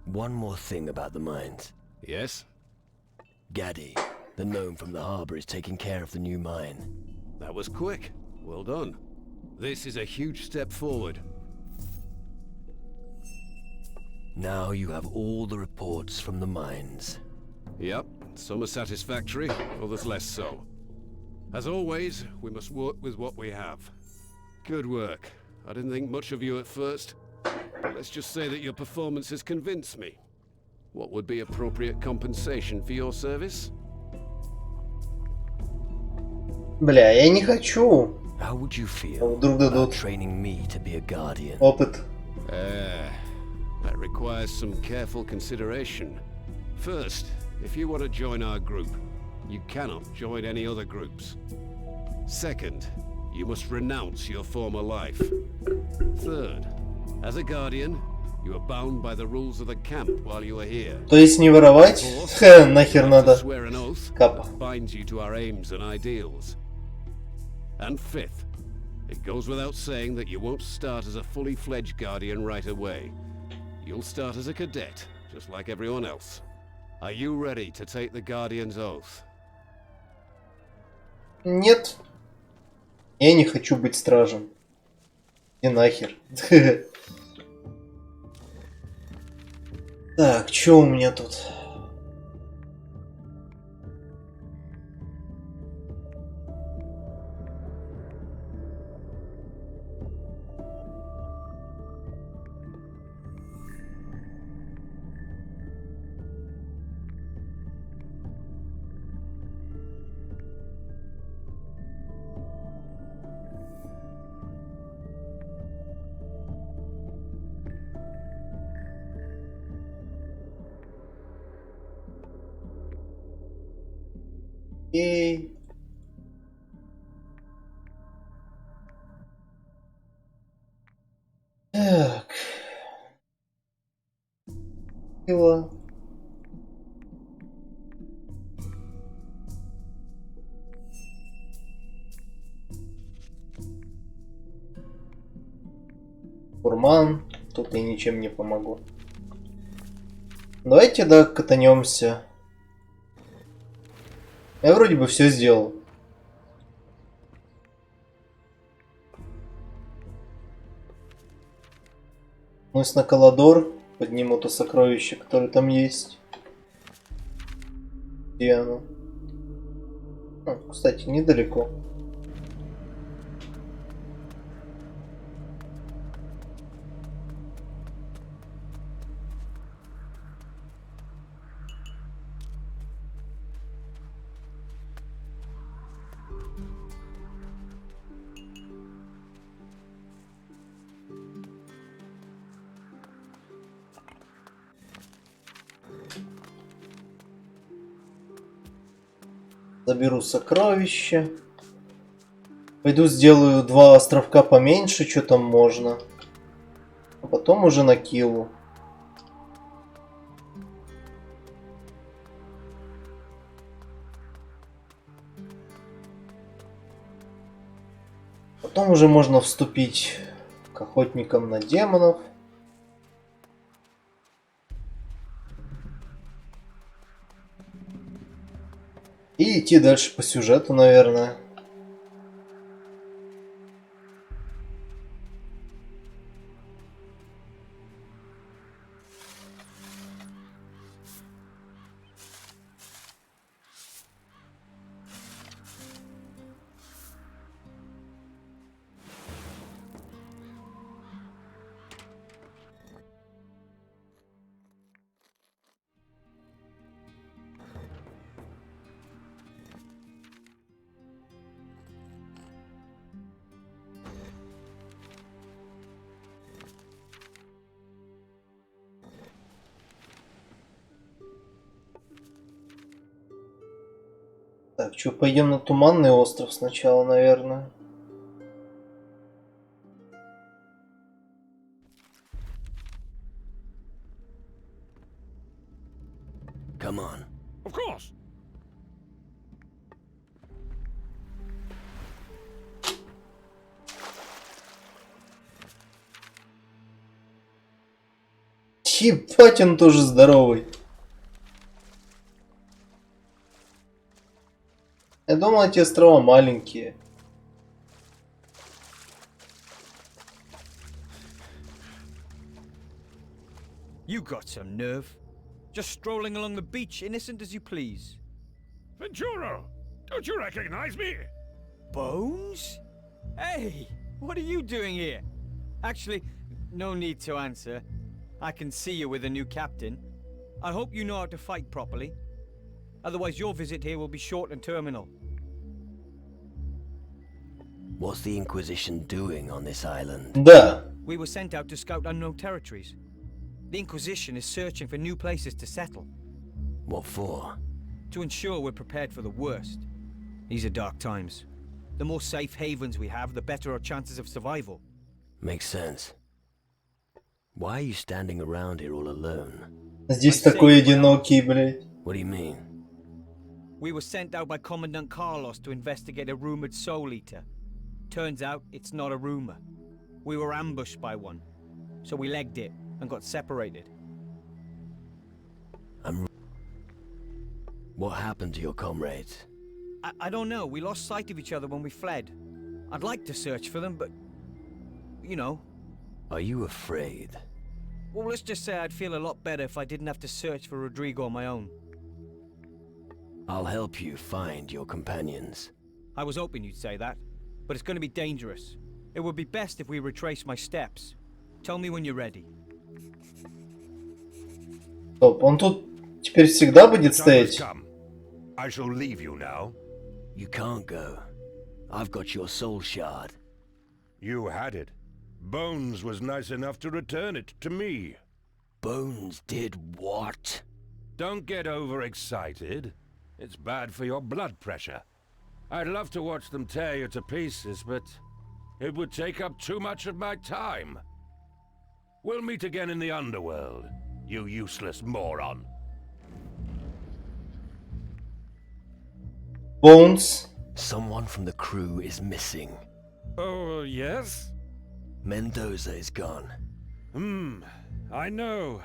One more thing about the mines. Yes? Gaddy, the gnome from the harbor, is taking care of the new mine. That was quick. Well done. This is a huge step forward. Now you have all the reports from the mines. Yep, some are satisfactory, others less so. As always, we must work with what we have. Good work. I didn't think much of you at first. Let's just say that your performance has convinced me. What would be appropriate compensation for your service? Бля, я не хочу. How would you feel Вдруг about дадут training me to be a guardian? опыт. That requires some careful consideration. First, if you want to join our group, you cannot join any other groups. Second, you must renounce your former life. Third, as a guardian, you are bound by the rules of the camp while you are here. То есть не воровать? Fourth, Ха, нахер you have to надо. swear an oath Капа. that binds you to our aims and ideals. And fifth, it goes without saying that you won't start as a fully fledged guardian right away. You'll start as a cadet, just like everyone else. Are you ready to take the guardian's oath? Нет. Я не хочу быть стражем. И нахер. Так, что у меня тут? Окей. Так. Пила. Фурман. Тут я ничем не помогу. Давайте, да, катанемся. Я вроде бы все сделал. Ну, если на Каладор подниму то сокровище, которое там есть. Где оно? А, кстати, недалеко. Заберу сокровища. Пойду сделаю 2 островка поменьше, что там можно. А потом уже на Киллу. Потом уже можно вступить к охотникам на демонов. И идти дальше по сюжету, наверное. Так, что, пойдем на Туманный остров сначала, наверное. Come on. Of course. Ебать, он тоже здоровый. Я думал, эти острова маленькие. You got some nerve. Just strolling along the beach, innocent as you please. Ventura, don't you recognize me? Bones? Hey, what are you doing here? Actually, no need to answer. I can see you with a new captain. I hope you know how to fight properly. Otherwise, your visit here will be short and terminal. What's the Inquisition doing on this island? Да. We were sent out to scout unknown territories. The Inquisition is searching for new places to settle. What for? To ensure we're prepared for the worst. These are dark times. The more safe havens we have, the better our chances of survival. Makes sense. Why are you standing around here all alone? Здесь такой одинокий, блядь. What do you mean? We were sent out by Commandant Carlos to investigate a rumored soul eater. Turns out it's not a rumor. We were ambushed by one. So we legged it and got separated. What happened to your comrades? I don't know. We lost sight of each other when we fled. I'd like to search for them, but... you know. Are you afraid? Well, let's just say I'd feel a lot better if I didn't have to search for Rodrigo on my own. I'll help you find your companions. I was hoping you'd say that, but it's going to be dangerous. It would be best if we retrace my steps. Tell me when you're ready. Стоп, он тут теперь всегда будет The time has стоять? come. I shall leave you now. You can't go. I've got your soul shard. You had it. Bones was nice enough to return it to me. Bones did what? Don't get overexcited. It's bad for your blood pressure. I'd love to watch them tear you to pieces, but it would take up too much of my time. We'll meet again in the underworld, you useless moron. Bones. Someone from the crew is missing. Oh, yes? Mendoza is gone. I know.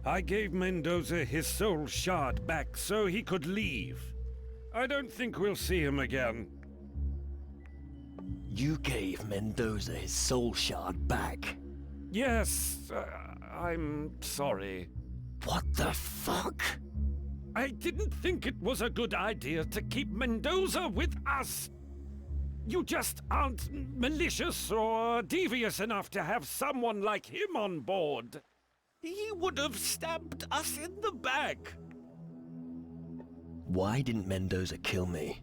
I gave Mendoza his soul shard back so he could leave. I don't think we'll see him again. You gave Mendoza his soul shard back. Yes, I'm sorry. What the fuck? I didn't think it was a good idea to keep Mendoza with us. You just aren't malicious or devious enough to have someone like him on board. He would have stabbed us in the back. Why didn't Mendoza kill me?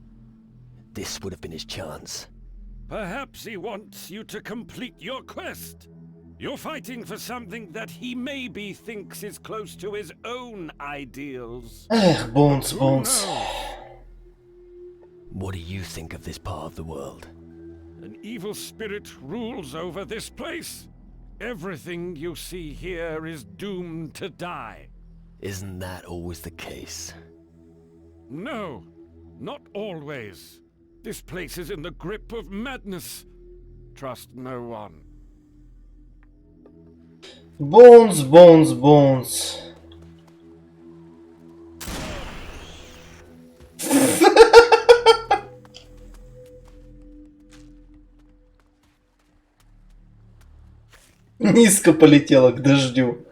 This would have been his chance. Perhaps he wants you to complete your quest. You're fighting for something that he maybe thinks is close to his own ideals. Эх, Bones, Who Bones. knows? What do you think of this part of the world? An evil spirit rules over this place. Everything you see here is doomed to die. Isn't that always the case? No, not always. This place is in the grip of madness. Trust no one. Bones, Bones, Bones. Низко полетела к дождю.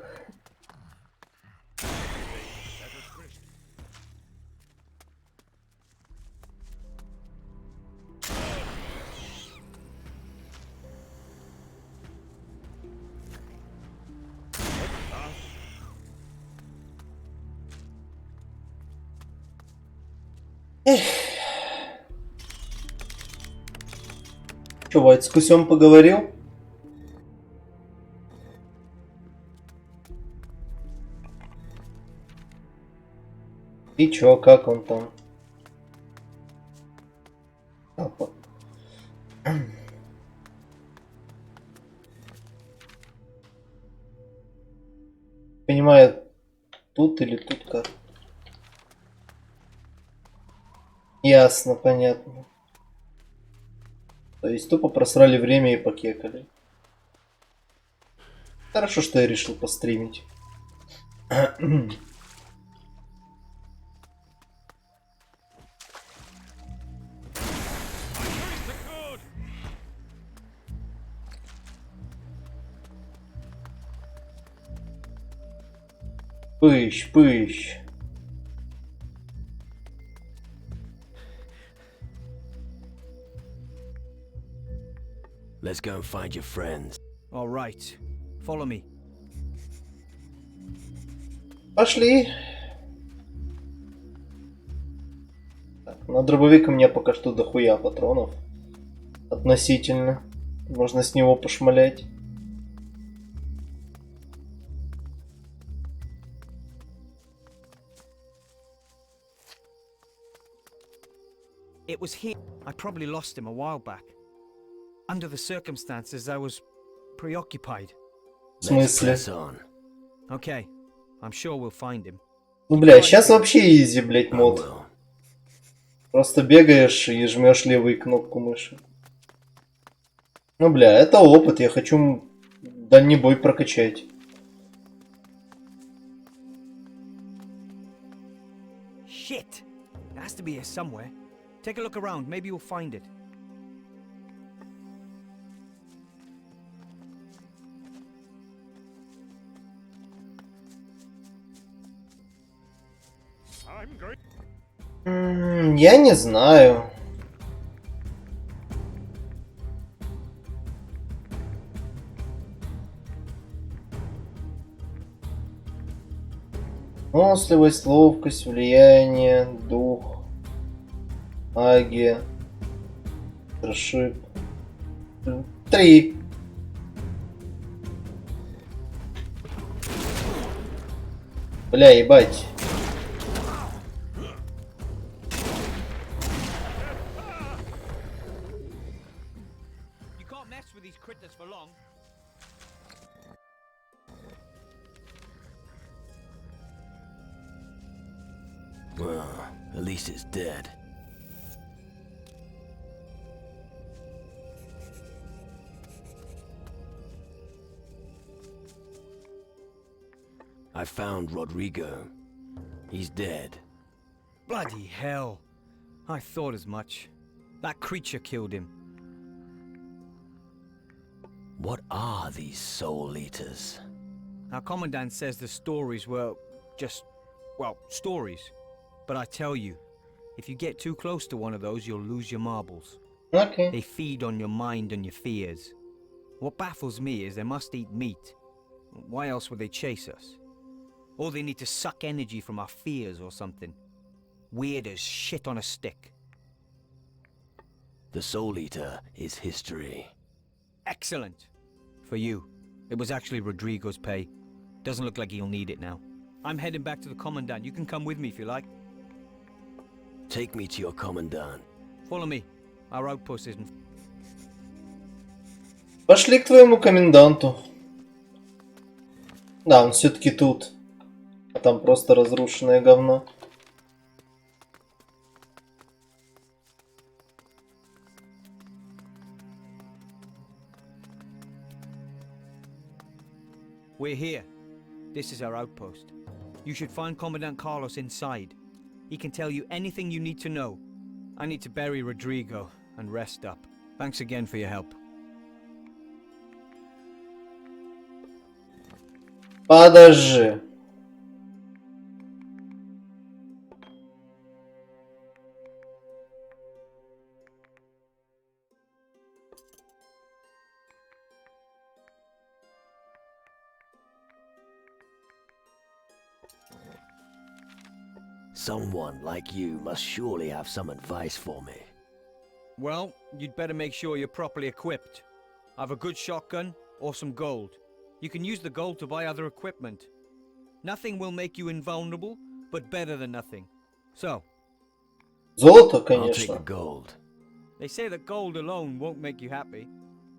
Че, Вайт, с Кусем поговорил? И чё, как он там? Опа. Понимаю, тут или тут как? Ясно, понятно. То есть тупо просрали время и покекали. Хорошо, что я решил постримить. Where's the code? Пыщ, пыщ. Let's go and find your friends. All right. Follow me. Пошли. Так, на дробовик у меня пока что дохуя патронов. Относительно. Можно с него пошмалять. It was here. I probably lost him a while back. Under the circumstances, I was preoccupied. В Let's смысле? press on. Okay. I'm sure we'll find him. Ну, бля, сейчас вообще изи, блять, I мод. will. Просто бегаешь и жмешь левую кнопку мыши. Ну, бля, это опыт. Я хочу дальний бой прокачать. Shit! It has to be here somewhere. Take a look around. Maybe you'll find it. I'm going. Я не знаю. Выносливость, ловкость, влияние, дух, магия, трошип. 3. Бля, ебать. You can't mess with these critters for long. Well, at least it's dead. I found Rodrigo. He's dead. Bloody hell. I thought as much. That creature killed him. What are these soul eaters? Our commandant says the stories were just, well, stories. But I tell you, if you get too close to one of those, you'll lose your marbles. Окей. They feed on your mind and your fears. What baffles me is they must eat meat. Why else would they chase us? Or they need to suck energy from our fears or something. Weird as shit on a stick. The soul eater is history. Excellent. For you. It was actually Rodrigo's pay. Doesn't look like he'll need it now. I'm heading back to the commandant. You can come with me if you like. Take me to your commandant. Follow me. Our outpost isn't... Пошли к твоему коменданту. Да, он все-таки тут. А там просто разрушенное говно. We're here. This is our outpost. You should find Commandant Carlos inside. He can tell you anything you need to know. I need to bury Rodrigo and rest up. Thanks again for your help. Подожди. Someone like you must surely have some advice for me. Well, you'd better make sure you're properly equipped. Have a good shotgun or some gold. You can use the gold to buy other equipment. Nothing will make you invulnerable, but better than nothing. So, Золото, I'll take the конечно. gold. they say that gold alone won't make you happy.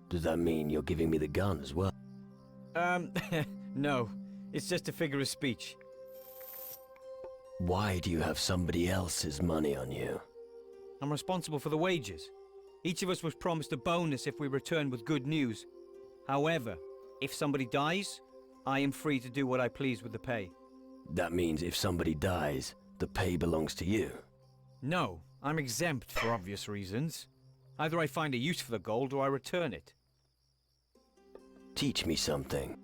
Does that mean you're giving me the gun as well? No. It's just a figure of speech. Why do you have somebody else's money on you? I'm responsible for the wages. Each of us was promised a bonus if we return with good news. However, if somebody dies, I am free to do what I please with the pay. That means if somebody dies, the pay belongs to you. No, I'm exempt for obvious reasons. Either I find a use for the gold or I return it. Teach me something.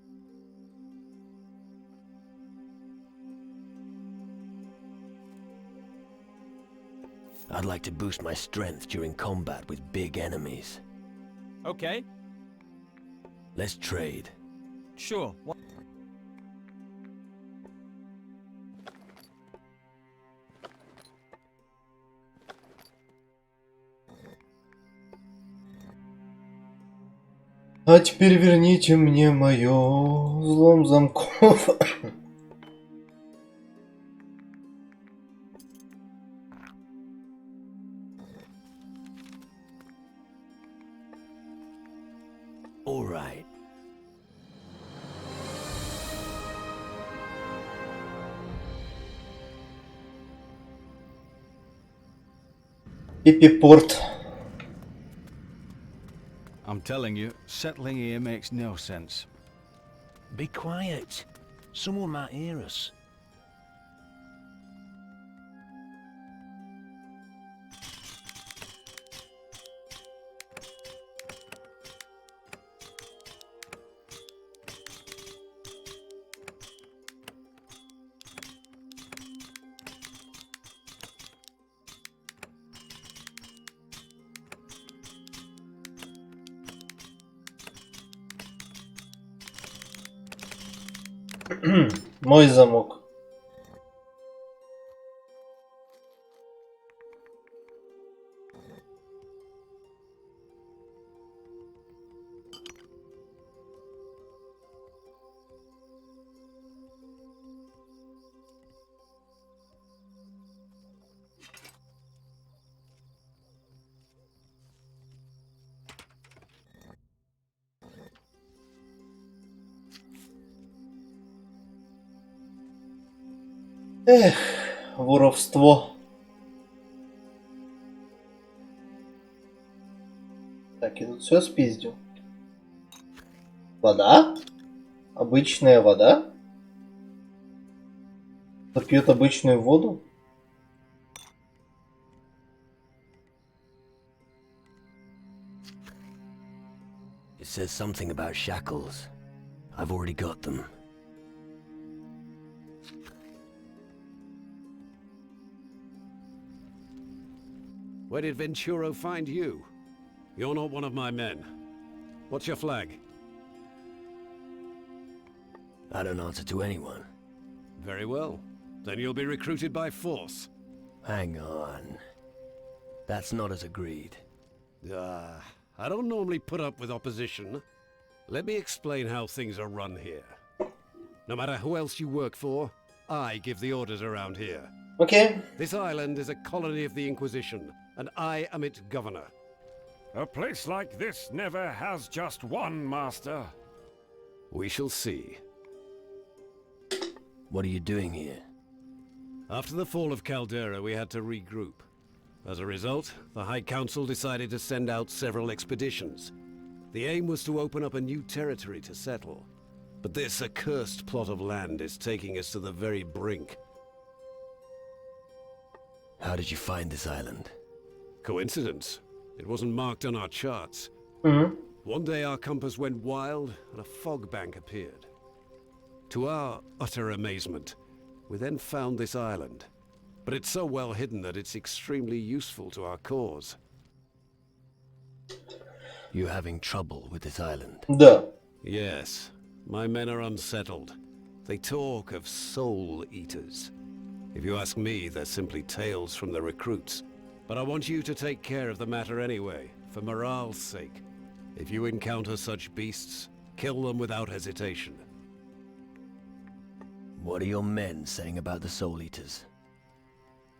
I'd like to boost my strength during combat with big enemies. Okay, Let's trade. sure. А теперь верните мне мое взлом замков. All right. Пипипорт. I'm telling you, settling here makes no sense. Be quiet. Someone might hear us. Мой замок. Эх, воровство. Так, я тут все спиздил. Вода? Обычная вода? Кто пьет обычную воду? It says something about shackles. I've already got them. Where did Venturo find you? You're not one of my men. What's your flag? I don't answer to anyone. Very well. Then you'll be recruited by force. Hang on. That's not as agreed. I don't normally put up with opposition. Let me explain how things are run here. No matter who else you work for, I give the orders around here. Окей. This island is a colony of the Inquisition, and I am its governor. A place like this never has just one master. We shall see. What are you doing here? After the fall of Caldera, we had to regroup. As a result, the High Council decided to send out several expeditions. The aim was to open up a new territory to settle. But this accursed plot of land is taking us to the very brink. How did you find this island? Coincidence. It wasn't marked on our charts. Мгм. One day our compass went wild and a fog bank appeared. To our utter amazement, we then found this island. But it's so well hidden that it's extremely useful to our cause. You having trouble with this island? Да. Yes, my men are unsettled. They talk of soul eaters. If you ask me, they're simply tales from the recruits. But I want you to take care of the matter anyway, for morale's sake. If you encounter such beasts, kill them without hesitation. What are your men saying about the Soul Eaters?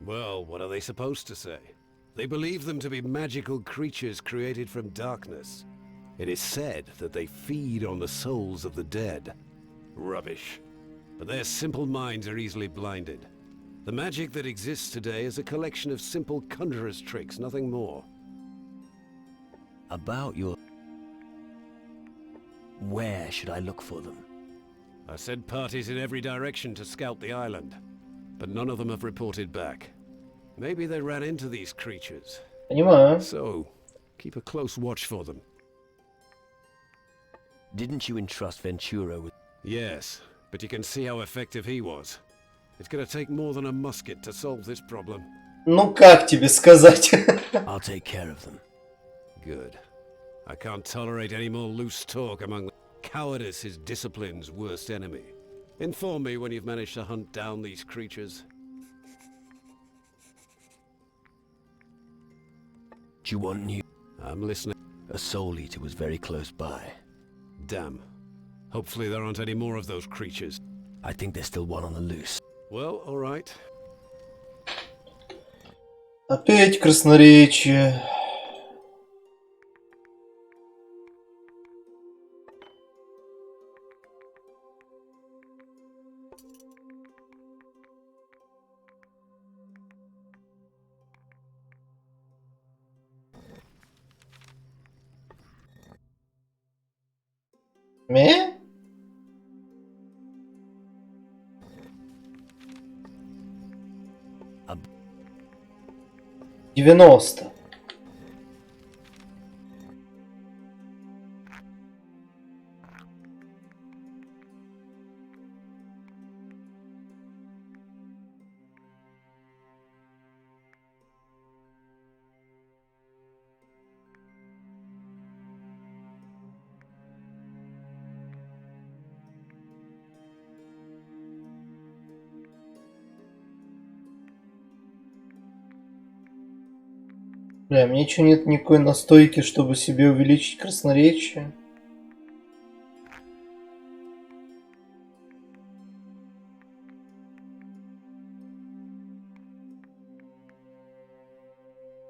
Well, what are they supposed to say? They believe them to be magical creatures created from darkness. It is said that they feed on the souls of the dead. Rubbish. But their simple minds are easily blinded. The magic that exists today is a collection of simple conjurer's tricks, nothing more. About your... Where should I look for them? I sent parties in every direction to scout the island, but none of them have reported back. Maybe they ran into these creatures. Понимаю. So, keep a close watch for them. Didn't you entrust Ventura with... Yes, but you can see how effective he was. It's gonna take more than a musket to solve this problem. Ну как тебе сказать? I'll take care of them. Good. I can't tolerate any more loose talk among them. Cowardice is discipline's worst enemy. Inform me when you've managed to hunt down these creatures. Do you want new... I'm listening. A soul eater was very close by. Damn. Hopefully there aren't any more of those creatures. I think there's still one on the loose. Well, alright. Опять красноречие. Ме? 90. Бля, мне что, нет никакой настойки, чтобы себе увеличить красноречие?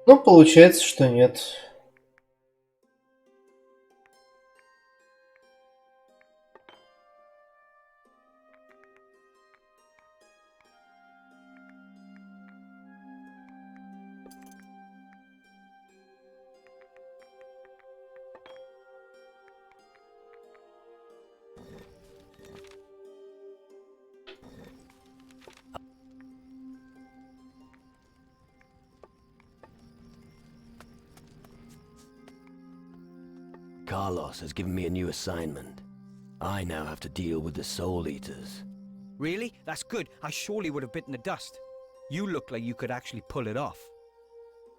Ну, получается, что нет. Carlos has given me a new assignment. I now have to deal with the Soul Eaters. Really? That's good. I surely would have bitten the dust. You look like you could actually pull it off.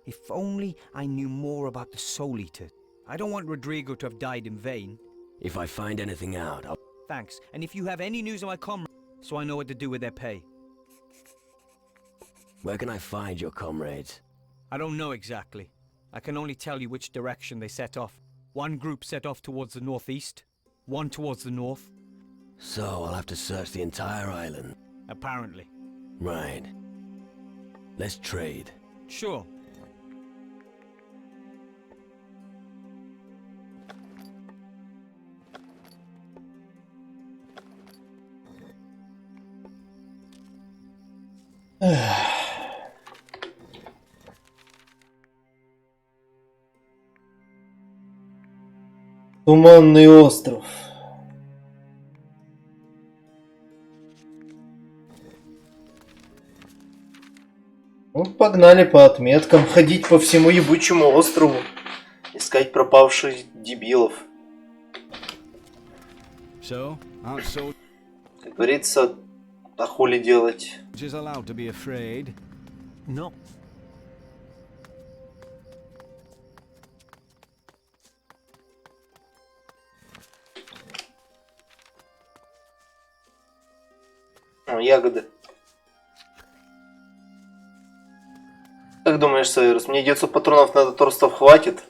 If only I knew more about the Soul Eater. I don't want Rodrigo to have died in vain. If I find anything out, I'll... Thanks. And if you have any news of my comrade, so I know what to do with their pay. Where can I find your comrades? I don't know exactly. I can only tell you which direction they set off. One group set off towards the northeast, one towards the north. So I'll have to search the entire island. Apparently. Right. Let's trade. Sure. Туманный остров. Ну, погнали по отметкам, ходить по всему ебучему острову, искать пропавших дебилов. So, aren't soldiers Как говорится, а хули делать? allowed to be afraid? No. Ягоды. Как думаешь, Сайрус, мне 900 патронов на этот остров хватит?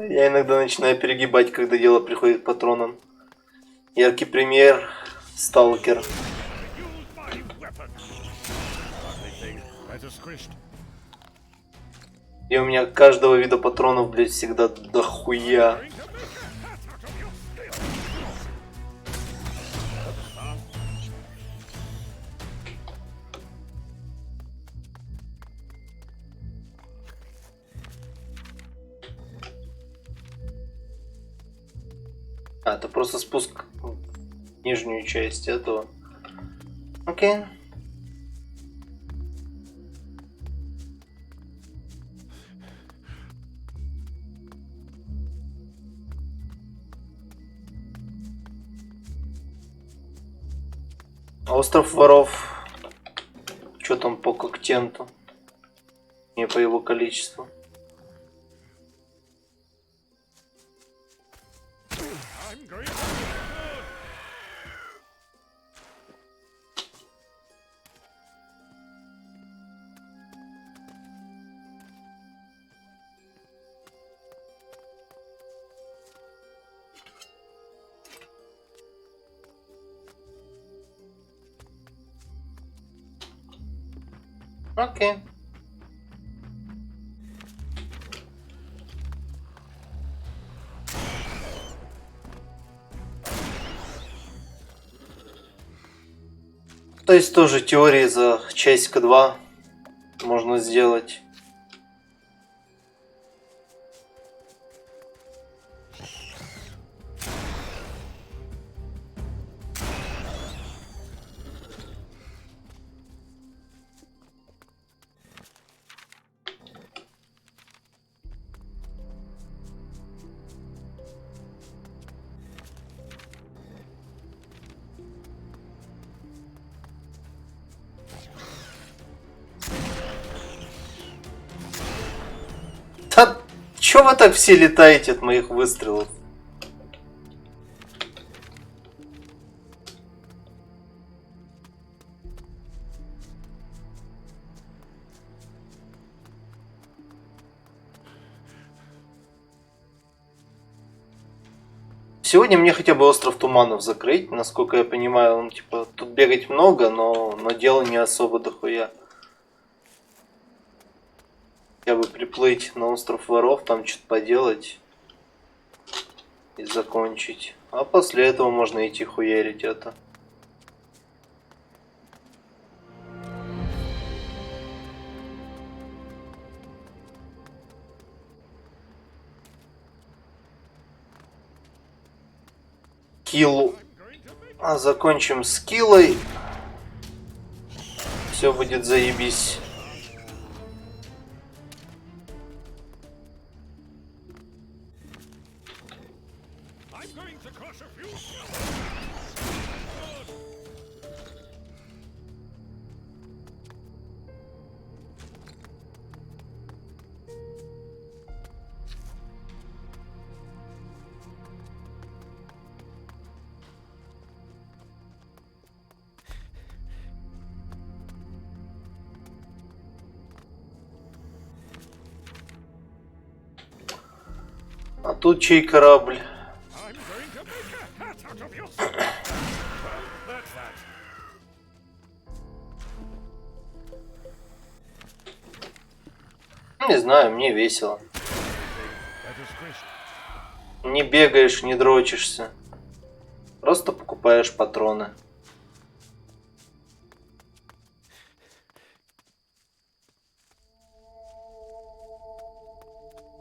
Я иногда начинаю перегибать, когда дело приходит к патронам. Яркий пример — Сталкер. И у меня каждого вида патронов, блять, всегда дохуя. А, это просто спуск в нижнюю часть этого. Окей. Остров воров. Что там по коктенту? Не по его количеству. I'm going to... Окей. То есть тоже теории за часика 2 можно сделать. Да, чё вы так все летаете от моих выстрелов? Сегодня мне хотя бы остров туманов закрыть, насколько я понимаю, он типа тут бегать много, но дела не особо дохуя. Я бы приплыть на остров воров, там что-то поделать и закончить. А после этого можно идти хуярить это. Киллу. А закончим с киллой. Все будет заебись. I'm going to crush a few... А тут чей корабль? I'm going to make a hat out of you. Well, that's that. Не знаю, мне весело. That is Chris. Не бегаешь, не дрочишься. Просто покупаешь патроны.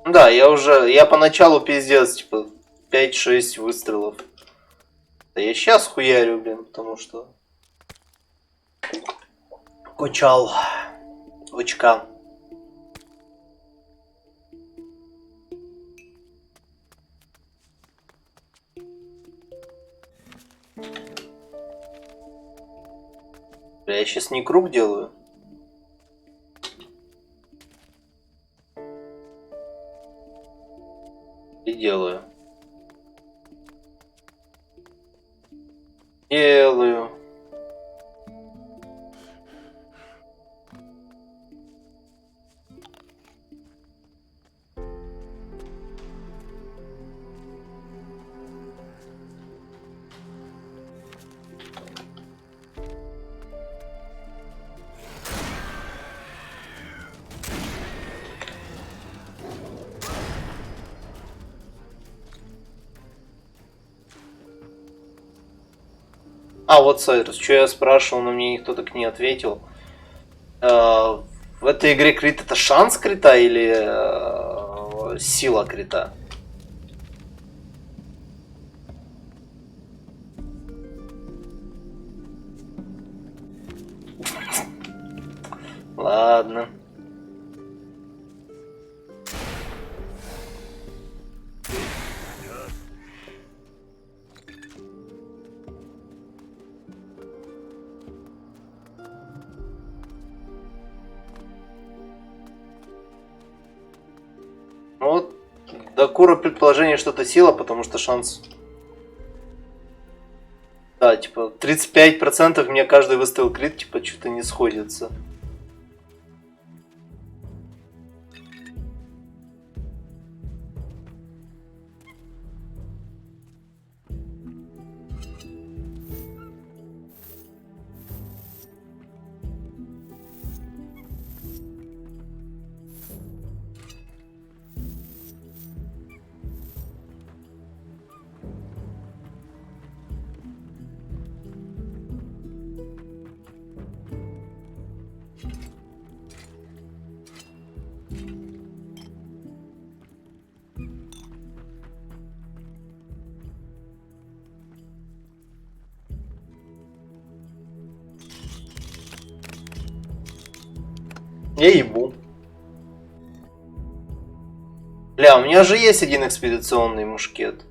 Да, я поначалу пиздец, типа 5-6 выстрелов. Да я сейчас хуярю, блин, потому что... Качал. Очка. Бля, я сейчас не круг делаю. И делаю. Делаю. А, вот Сайрус, что я спрашивал, но мне никто так не ответил. В этой игре крит это шанс крита или сила крита? Ладно. Ну вот, до Кура предположение, что это сила, потому что шанс... Да, типа, 35% мне каждый выставил крит, типа, что-то не сходится. Я ебу. Бля, у меня же есть один экспедиционный мушкет.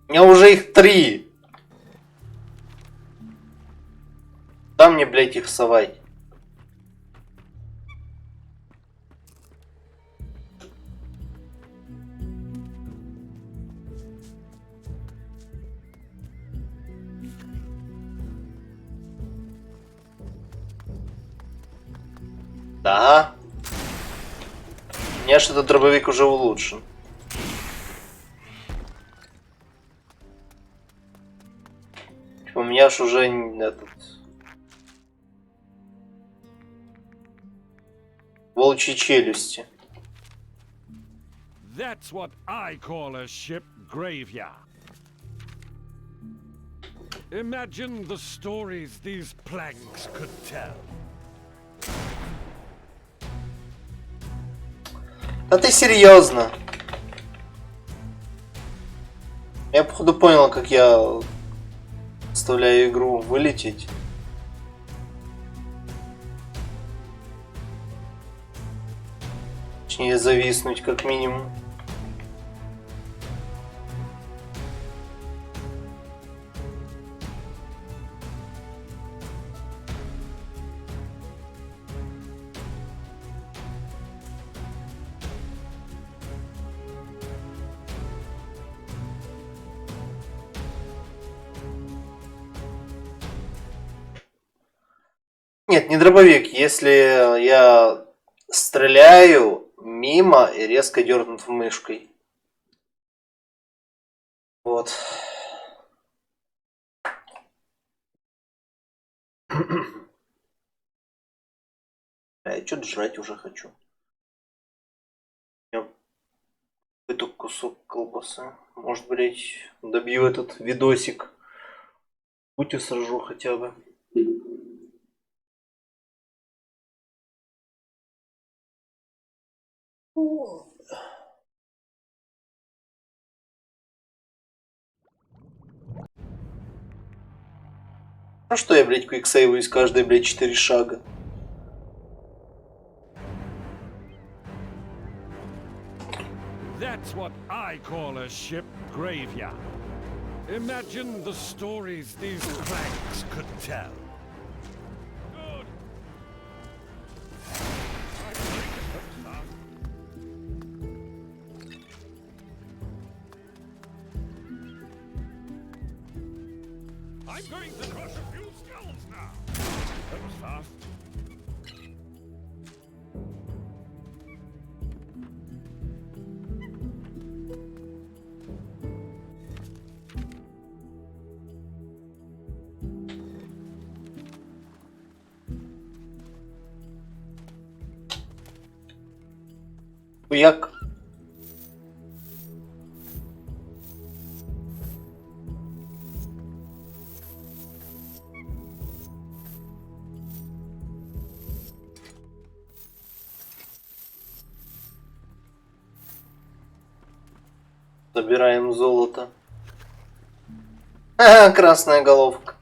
У меня уже их 3. Там мне, блядь, их совать. Да. У меня что-то дробовик уже улучшен. Типа, у меня ж уже этот... Волчьи челюсти. That's what I call a ship graveyard. Imagine the stories these planks could tell. Да ты серьезно? Я походу понял, как я заставляю игру вылететь. Точнее, зависнуть как минимум. Нет, не дробовик. Если я стреляю мимо и резко дернув мышкой. Вот. Я что-то жрать уже хочу. Я какой-то кусок колбасы. Может, блять, добью этот видосик. Путю сожру хотя бы. А что я, блядь, квиксейваюсь каждые, блядь, 4 шага? That's what I call a ship graveyard. Imagine the stories these planks could tell. Good. I'm going to crush a few skulls now. That was fast. Хуяк. Забираем золото. Ага, красная головка.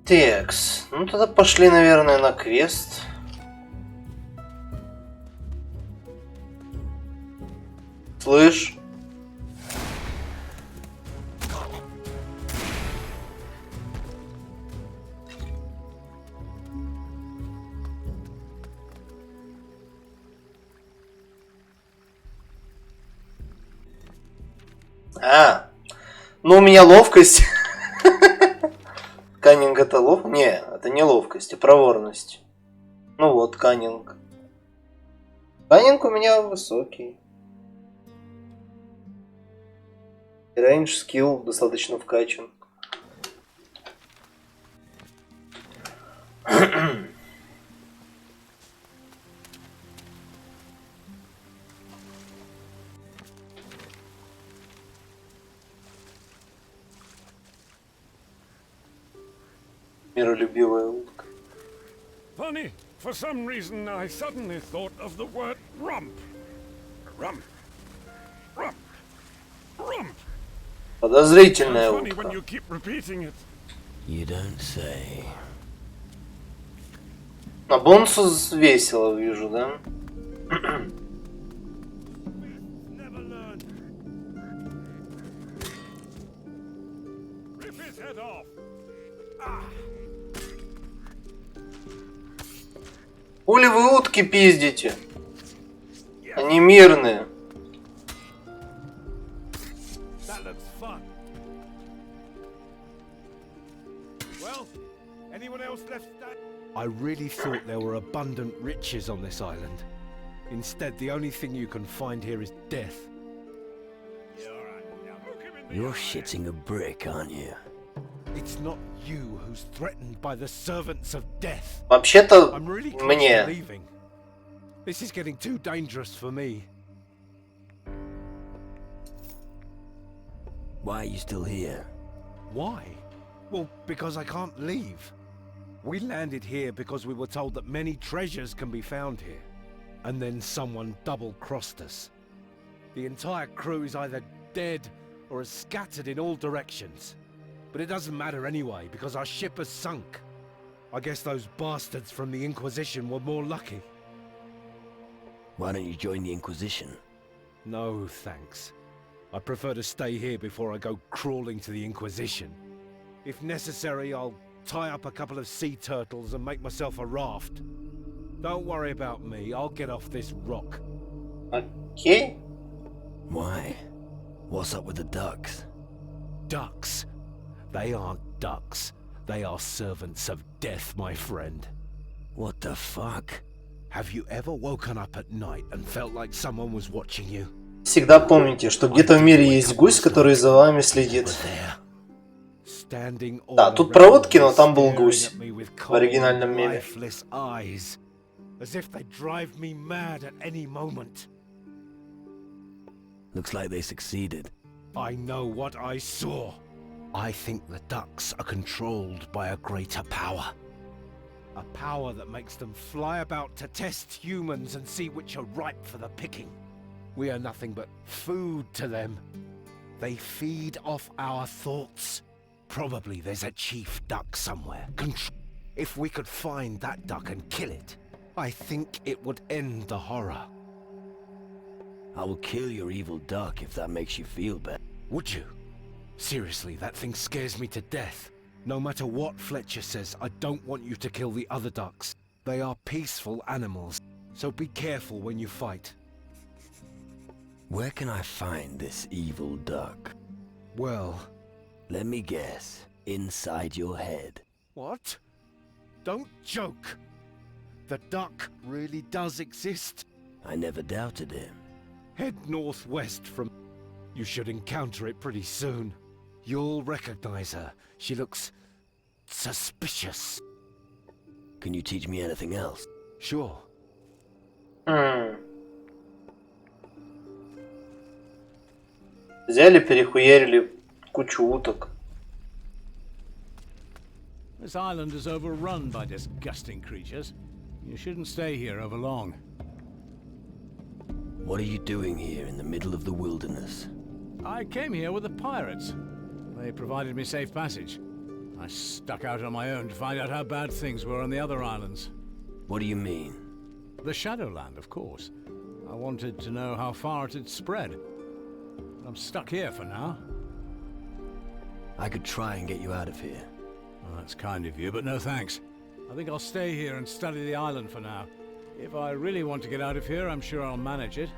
Текс. Ну тогда пошли, наверное, на квест. Слышь? Ну у меня ловкость. Каннинг это ловкость? Не, это не ловкость, а проворность. Ну вот, каннинг. Каннинг у меня высокий. Рейндж скилл достаточно вкачан. Миролюбивая утка. Funny, for some reason I suddenly thought of the word rump. Rump. Rump. Rump. Подозрительная Funny when утка. you keep repeating it. You don't say. На бонусу весело вижу, да? Never learn. Rip his head off. Хули вы утки пиздите? Они мирные. That looks fun. Well, anyone else left that? I really thought there were abundant riches on this island. Instead, the only thing you can find here is death. Yeah, all right. Now hook him in the You're eye. shitting a brick, aren't you? It's not you who's threatened by the servants of death. Вообще-то I'm really close to мне. leaving. This is getting too dangerous for me. Why are you still here? Why? Well, because I can't leave. We landed here because we were told that many treasures can be found here. And then someone double-crossed us. The entire crew is either dead or is scattered in all directions. But it doesn't matter anyway, because our ship has sunk. I guess those bastards from the Inquisition were more lucky. Why don't you join the Inquisition? No, thanks. I prefer to stay here before I go crawling to the Inquisition. If necessary, I'll tie up a couple of sea turtles and make myself a raft. Don't worry about me, I'll get off this rock. Окей. Why? What's up with the ducks? Ducks? They aren't ducks. They are servants of death, my friend. What the fuck? Have you ever woken up at night and felt like someone was watching you? Всегда помните, что где-то в мире есть гусь, который за вами следит. Да, тут проводки, но там был гусь в оригинальном меме. As if they drive me mad at any moment. Looks like they succeeded. I know what I saw. I think the ducks are controlled by a greater power. A power that makes them fly about to test humans and see which are ripe for the picking. We are nothing but food to them. They feed off our thoughts. Probably there's a chief duck somewhere. If we could find that duck and kill it, I think it would end the horror. I will kill your evil duck if that makes you feel better. Would you? Seriously, that thing scares me to death. No matter what Fletcher says, I don't want you to kill the other ducks. They are peaceful animals, so be careful when you fight. Where can I find this evil duck? Well... Let me guess. Inside your head. What? Don't joke. The duck really does exist. I never doubted him. Head northwest from... You should encounter it pretty soon. You'll recognize her. She looks... suspicious. Can you teach me anything else? Sure. Взяли, перехуярили кучу уток. This island is overrun by disgusting creatures. You shouldn't stay here over long. What are you doing here in the middle of the wilderness? I came here with the pirates. They provided me safe passage. I stuck out on my own to find out how bad things were on the other islands. What do you mean? The Shadowland, of course. I wanted to know how far it had spread. I'm stuck here for now. I could try and get you out of here. Well, that's kind of you, but no thanks. I think I'll stay here and study the island for now. If I really want to get out of here, I'm sure I'll manage it.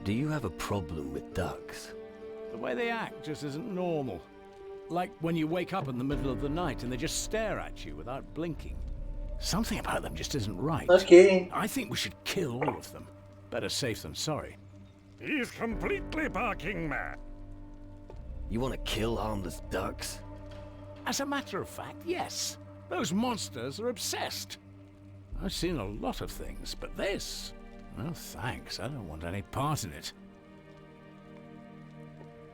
Do you have a problem with ducks? The way they act just isn't normal. Like when you wake up in the middle of the night and they just stare at you without blinking. Something about them just isn't right. Okay. I think we should kill all of them. Better safe than sorry. He's completely barking mad. You want to kill harmless ducks? As a matter of fact, yes. Those monsters are obsessed. I've seen a lot of things, but this... No thanks, I don't want any part in it.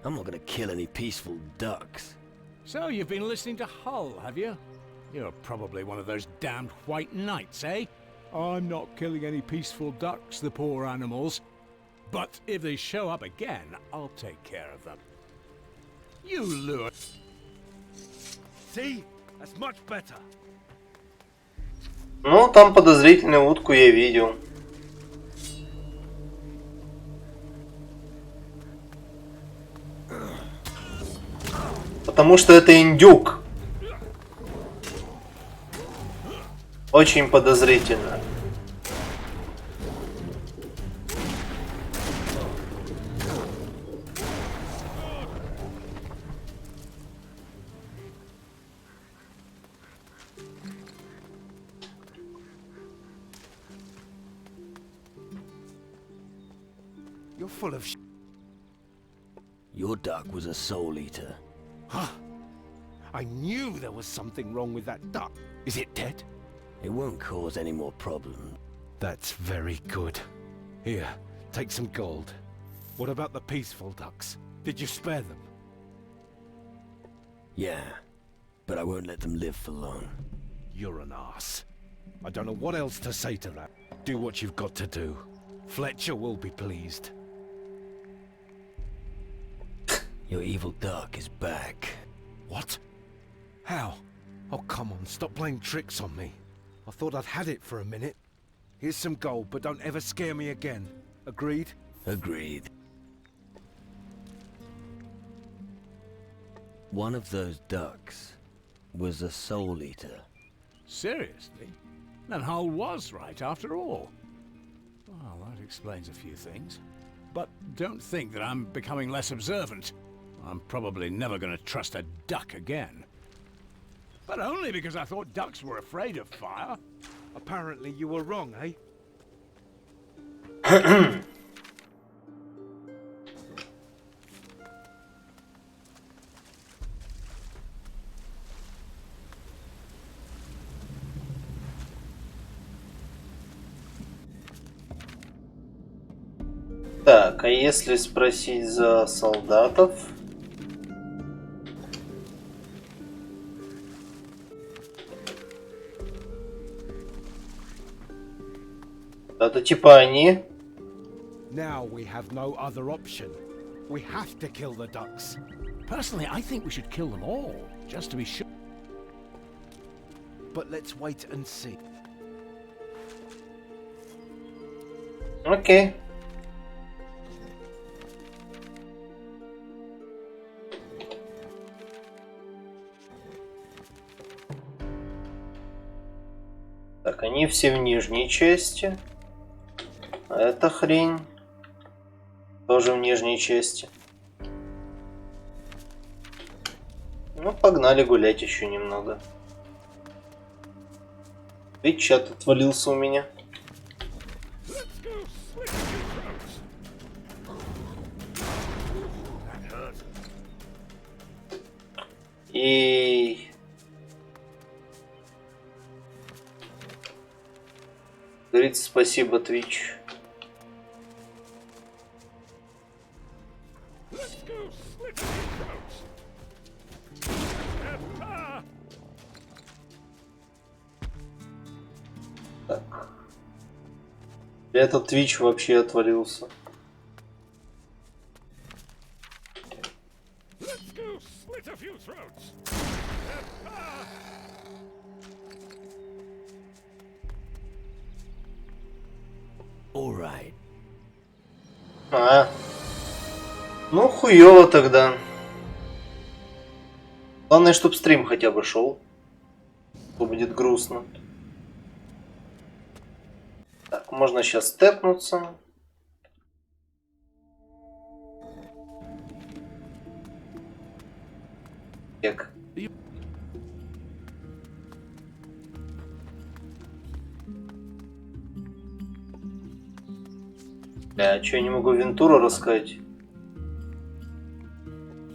I'm not going to kill any peaceful ducks. So you've been listening to Hull, have you? You're probably one of those damned white knights, eh? I'm not killing any peaceful ducks, the poor animals. But if they show up again, I'll take care of them. You lure... See? That's much better. Ну, там подозрительную утку я видел. Потому что это индюк. Очень подозрительно. You're full of sh... Your duck was a soul eater. Huh? I knew there was something wrong with that duck. Is it dead? It won't cause any more problems. That's very good. Here, take some gold. What about the peaceful ducks? Did you spare them? Yeah, but I won't let them live for long. You're an ass. I don't know what else to say to that. Do what you've got to do. Fletcher will be pleased. Your evil duck is back. What? How? Oh, come on, stop playing tricks on me. I thought I'd had it for a minute. Here's some gold, but don't ever scare me again. Agreed? Agreed. One of those ducks was a soul eater. Seriously? Then Hull was right after all. Well, that explains a few things. But don't think that I'm becoming less observant. I'm probably never going to trust a duck again. But only because I thought ducks were afraid of fire. Apparently you were wrong, eh? Так, а если спросить за солдатов? Это типа они? Now we have no other option. We have to kill the ducks. Personally, I think we should kill them all, just to be sure. But let's wait and see. Окей. Так, они все в нижней части. А эта хрень тоже в нижней части. Ну, погнали гулять еще немного. Ведь чат отвалился у меня. Let's go slick И... Говорит, спасибо, Twitch. Let's go slit their throats. Так. Этот Twitch вообще отвалился. Let's go slit a few throats. All right. А. Ну, хуёво тогда. Главное, чтоб стрим хотя бы шел. То будет грустно. Так, можно сейчас тэпнуться. Так. Бля, чё, я не могу Вентуру рассказать?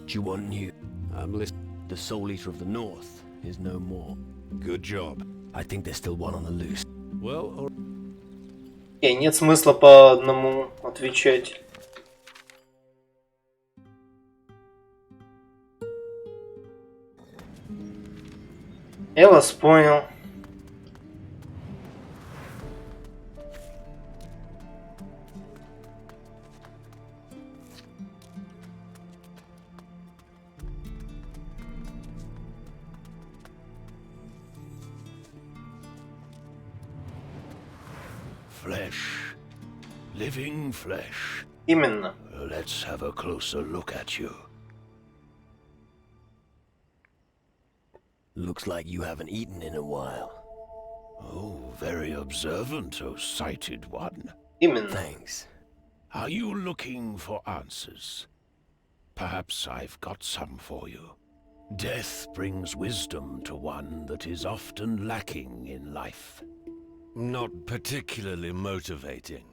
Do you want new? I'm listening. The Soul Eater of the North is no more. Good job. I think there's still one on the loose. Well, Нет смысла по одному отвечать. Я вас понял. Flesh. Living flesh. Именно. Let's have a closer look at you. Looks like you haven't eaten in a while. Oh, very observant, oh sighted one. Именно. Thanks. Are you looking for answers? Perhaps I've got some for you. Death brings wisdom to one that is often lacking in life. Not particularly motivating.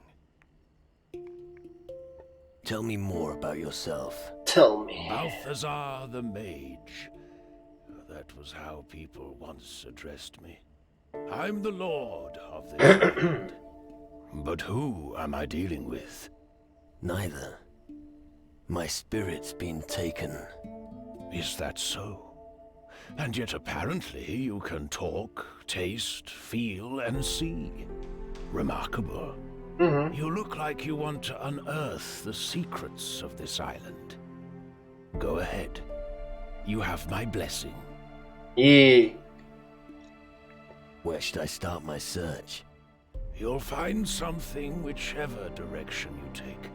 Tell me more about yourself. Tell me. Balthazar the Mage. That was how people once addressed me. I'm the Lord of this land. But who am I dealing with? Neither. My spirit's been taken. Is that so? And yet apparently you can talk, taste, feel, and see. Remarkable. You look like you want to unearth the secrets of this island. Go ahead. You have my blessing. И... Where should I start my search? You'll find something whichever direction you take.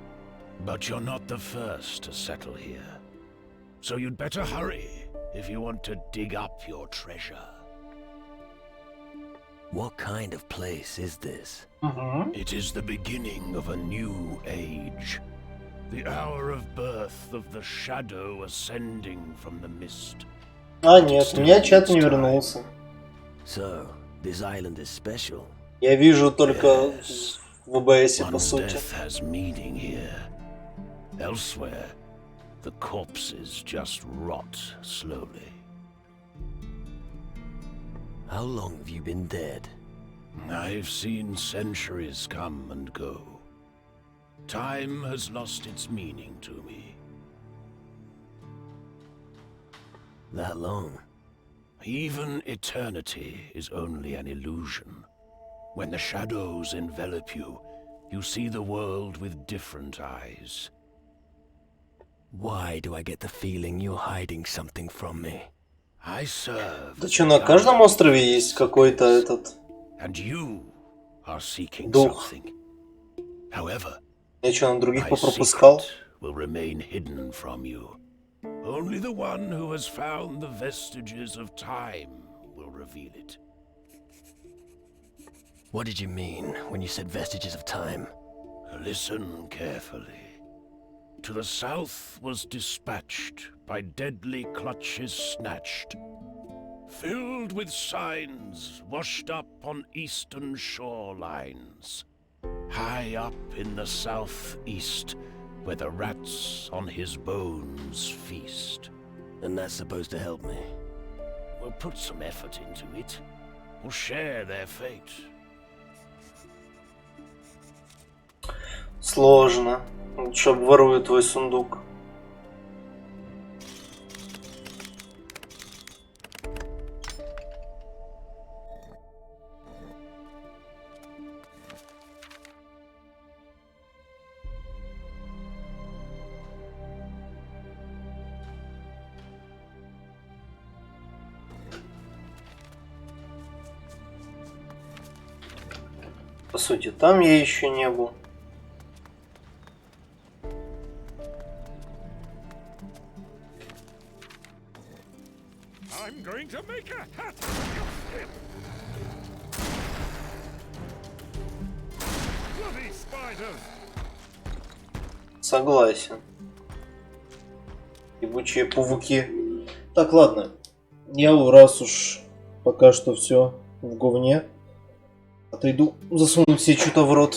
But you're not the first to settle here. So you'd better hurry if you want to dig up your treasure. What kind of place is this? It is the beginning of a new age. The hour of birth of the shadow ascending from the mist. А, нет, у меня чат не вернулся. So, this island is special. Я вижу только в ОБС, по One's сути. death has meaning here. Elsewhere, the corpses just rot slowly. How long have you been dead? I've seen centuries come and go. Time has lost its meaning to me. That long? Even eternity is only an illusion. When the shadows envelop you, you see the world with different eyes. Why do I get the feeling you're hiding something from me? I serve. Да что, на каждом острове есть какой-то этот... And you are seeking дух. something. However, Я что, на других my попропускал? secret will remain hidden from you. Only the one who has found the vestiges of time will reveal it. What did you mean when you said vestiges of time? Listen carefully. To the south was dispatched, by deadly clutches snatched, filled with signs washed up on eastern shorelines, high up in the southeast, where the rats on his bones feast. And that's supposed to help me? will put some effort into it, will share their fate. Сложно. Лучше обворую твой сундук. По сути, там я еще не был. I'm going to make a hat. Bloody spiders. Согласен. Ебучие павуки. Так, ладно. Я раз уж пока что все в говне. Отойду, засуну себе что-то в рот.